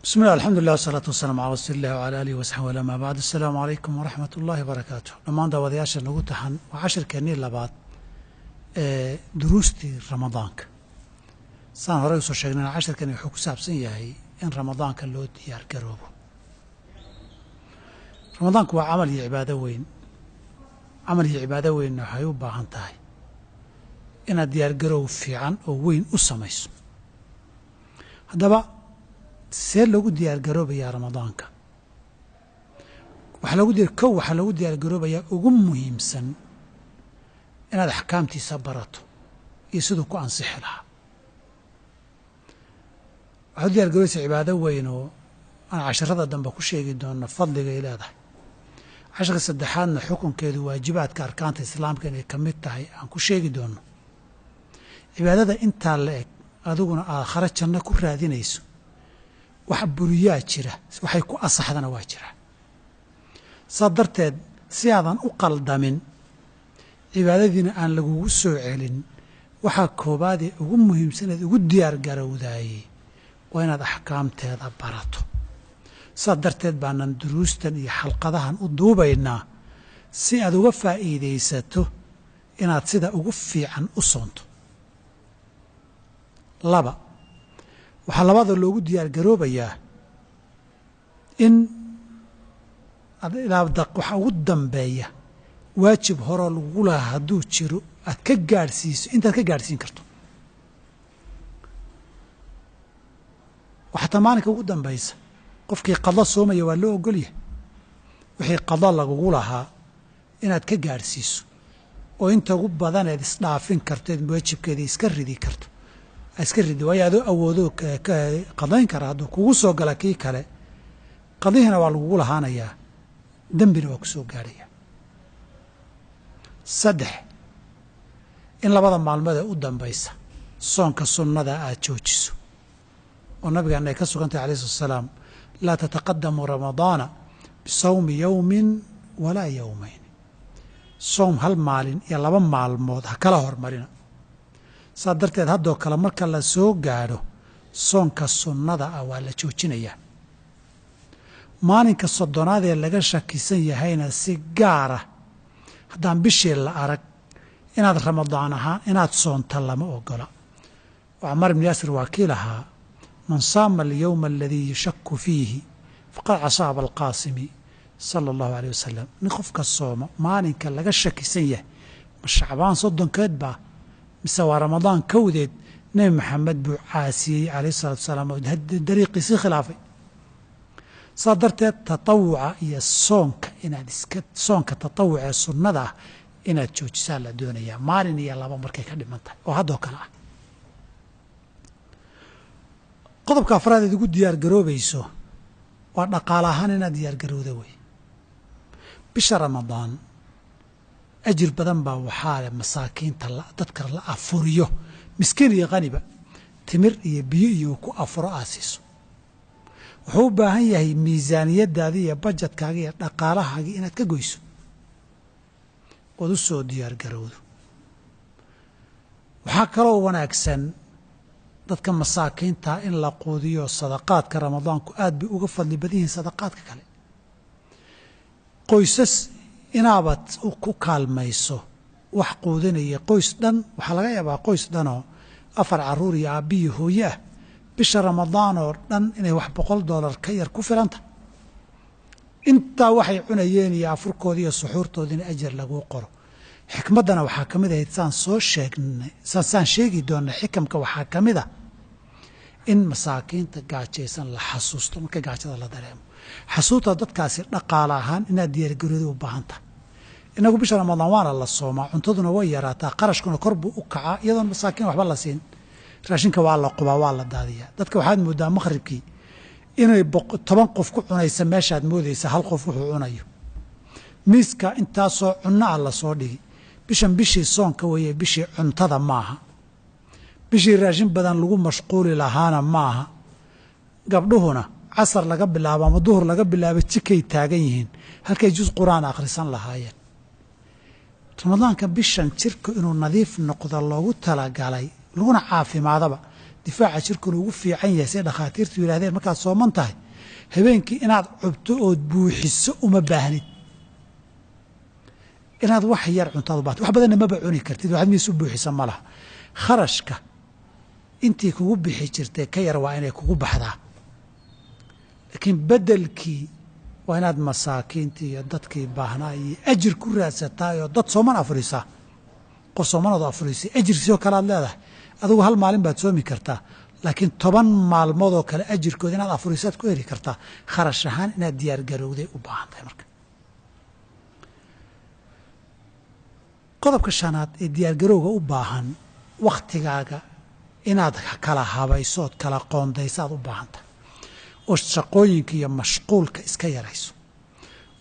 بسم الله الحمد لله والصلاة والسلام على رسول الله وعلى آله وصحبه وما بعد. السلام عليكم ورحمة الله وبركاته. لما داودياشا nagu taxan waa cashirkeennii labaad ee duruustii ramadaanka. saan horey usoo sheegnay cashirkani wuxuu ku saabsan yahay in ramadaanka loo diyaar garoobo. ramadaanku waa camal iyo cibaado weyn. camal iyo cibaado weyn waxay u baahan tahay inaad diyaar garoow fiican oo weyn u samayso. haddaba see loogu diyaar garoobayaa ramadaanka? waxaa loogu diyaar garoobayaa ugu muhiimsan inaad axkaamtiisa barato iyo siduu ku ansixi lahaa. waxaad u diyaar garoobaysaa cibaado weyn oo aan casharada dambe ku sheegi doono fadligay leedahay. casharka saddexaadna xukunkeedu waajibaadka arkaanta islaamka inay ka mid tahay aan ku sheegi doono. cibaadada intaa la eg adiguna aakhare janno ku raadinayso, wax buriyaa jira, waxay ku asaxdana waa jira. saa darteed si aadan u qaldamin cibaadadiina aan lagugu soo celin, waxaa koobaadee ugu muhiimsaneed ugu diyaar garowdaayey waa inaad axkaamteeda barato. saa darteed baanan duruustan iyo xalqadahan u duubaynaa si aad uga faa'iidaysato inaad sida ugu fiican u soonto. waxaa labaada loogu diyaar garoobayaa in waxa ugu dambeeya waajib horoo lagu lahaa hadduu jiro aad ka gaadhsiiso intaad ka gaadhsiin karto. waxaata maalinka ugu dambaysa qofkii qado soomaya waa loo ogolyahay wixii qado lagugu lahaa inaad ka gaadhsiiso oo inta ugu badaneed isdhaafin karto eed waajibkeeda iska ridi karto iska ridi. waayo adoo awoodo qadayn kara hadduu kugu soo gala kii kale qadihiina waa lagugu lahaanayaa, dembina waa ku soo gaadhaya. 3 in labada maalmood ee u dambaysa soonka sunnada aad joojiso oo nabigeena ay ka sugan tahay alayhi salaam, laa tataqadamu ramadaana bisawmi yowmin walaa yowmayn. soom hal maalin iyo 2 maalmood ha kala hormarina. saa darteed haddoo kale marka la soo gaadho soonka sunnada ah waa la joojinayaa. maalinka 30aad ee laga shakisan yahayna si gaara haddaan bishii la arag inaad ramadaan ahaan inaad soonta lama ogola. cumar ibn yaasir waa kii lahaa, man saama alyowma aladii yushaku fiihi faqad casaa abalqaasimi sala allahu aleyh wasalam. nin qofka sooma maalinka laga shakisan yahay ma shacbaan 30keed baa mise waa ramadaan kowdeed, nebi maxamed buu caasiyey calayh salatu wasalaam oo dariiqiisii khilaafay. saa darteed tatawuca iyo soonka tatawuca ee sunnada ah inaad joojisaa la doonayaa maalin iyo 2 markay ka dhiman tahay oo haddoo kale ah. qodobka afraad eed ugu diyaar garoobayso waa dhaqaale ahaan inaad diyaar garowda wey. bisha ramadaan ajir badan baa waxaa leh masaakiinta dadka la afuriyo, miskiin iyo qaniba, timir iyo biyo iyo ku afuro aad siiso. wuxuu u baahan yahay miisaaniyadaadii iyo bajetkaaga iyo dhaqaalahaagii inaad ka goyso ood u soo diyaar garowdo. waxaa kaloo wanaagsan dadka masaakiinta in la quudiyo. sadaqaadka ramadaanku aad bay uga fadli badan yihiin sadaqaadka kale. qoysas inaabaad ku kaalmayso wax quudinaya qoys dhan. waxaa laga yaabaa qoys dhanoo 4 carruur iyo aabbiyo hooye ah bisha ramadaan oo dhan inay wax $100 ka yar ku filanta. intaa waxay cunayeen iyo afurkoodii iyo suxuurtoodiina ajar laguu qoro. xikmaddana waxaa ka mid ahayd saan sheegi doonna xikamka waxaa ka mid ah in masaakiinta gaajaysan la xasuusto marka gaajada la dareemo. xasuusta dadkaasi dhaqaale ahaan inaad diyaargarooda u baahan tahay. inagu bisha ramadaan waana la soomaa, cuntaduna way yaraataa, qarashkuna kor buu u kacaa iyadoon masaakiin waxba la siin. raashinka waa la qubaa, waa la daadiyaa. dadka waxaad mooddaa maqhribkii inay 10 qof ku cunaysa meeshaad moodaysa hal qof wuxuu cunayo. miiska intaasoo cunno ah la soo dhigi. bishan bishii soonka weeye, bishii cuntada maaha. bishii raashin badan lagu mashquuli lahaana maaha. gabdhuhuna casar laga bilaabo ama duhur laga bilaabo jikay taagan yihiin halkay juz qur'aan akhrisan lahaayeen. ramadaanka bishan jirka inuu nadiif noqdo loogu talagalay laguna caafimaadaba difaaca jirkuna ugu fiican yahay say dhakhaatiirtu yidhahdeen markaad sooman tahay habeenkii inaad cubto ood buuxiso uma baahnid inaad wax yar cuntaad u baahato wax badanna maba cuni kartid waxaad miis u buuxisa ma laha kharashka intii kugu bixi jirtay ka yar waa inay kugu baxdaa laakiin beddelkii waa inaad masaakiintii iyo dadkii baahnaa iyo ajir ku raadsataa oo dad sooman afurisaa qof soomanood afurisay ajirkiisoo kale aad leedahay adigu hal maalin baad soomi kartaa laakiin 10 maalmood oo kale ajirkood inaad afurisaad ku heli kartaa kharash ahaan inaad diyaar garowday u baahan tahay marka qodobka shanaad ee diyaar garowga u baahan wakhtigaaga inaad kala habaysood kala qoondaysaad u baahan tahay oo shaqooyinka iyo mashquulka iska yarayso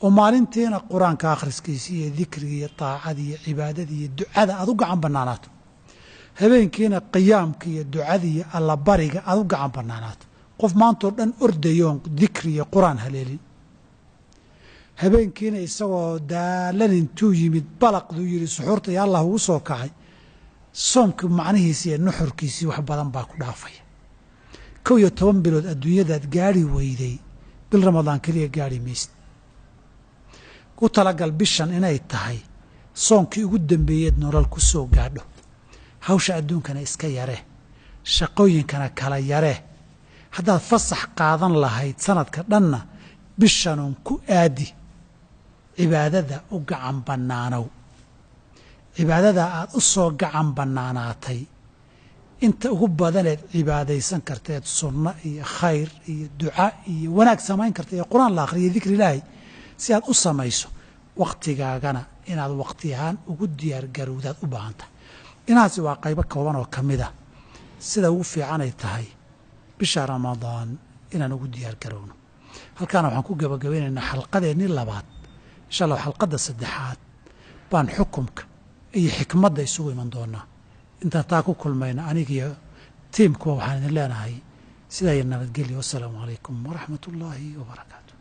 oo maalintiina qur-aanka akhriskiisa iyo dikriga iyo taacada iyo cibaadada iyo ducada aad u gacan bannaanaato habeenkiina qiyaamka iyo ducada iyo allabariga aad u gacan bannaanaato qof maantoo dhan ordayoon dikri iyo qur-aan haleelin habeenkiina isagoo daalan intuu yimid balaqduu yidhi suxuurta iyo allah ugu soo kacay soomka macnihiisi iyo nuxurkiisii wax badan baa ku dhaafaya 11 bilood adduunyadaad gaari weyday bil ramadaan keliya gaari maysid ku talagal bishan inay tahay soonkii ugu dambeeyeed nolol ku soo gaadho hawsha adduunkana iska yare shaqooyinkana kala yare haddaad fasax qaadan lahayd sanadka dhanna bishanun ku aadi cibaadada u gacan bannaanow cibaadada aad u soo gacan bannaanaatay inta ugu badaneed cibaadaysan karteed sunno iyo khayr iyo duca iyo wanaag samayn karta iyo qur-aan la akhriyo dikri ilaahay si aad u samayso wakhtigaagana inaad wakhti ahaan ugu diyaar garowdaad u baahan tahay inaasi waa qaybo kooban oo ka mid a sida ugu fiicanay tahay bisha ramadaan inaan ugu diyaar garowno halkaana waxaan ku gabagabeynaynaa xalqadeennii labaad insha allah xalqadda saddexaad baan xukumka iyo xikmadda isugu iman doonaa intaan taa ku kulmayna anigiyo tiimkuwa waxaan idin leenahay sidaa iyo nabadgelyo wassalaamu calaykum waraxmat ullaahi wabarakaatu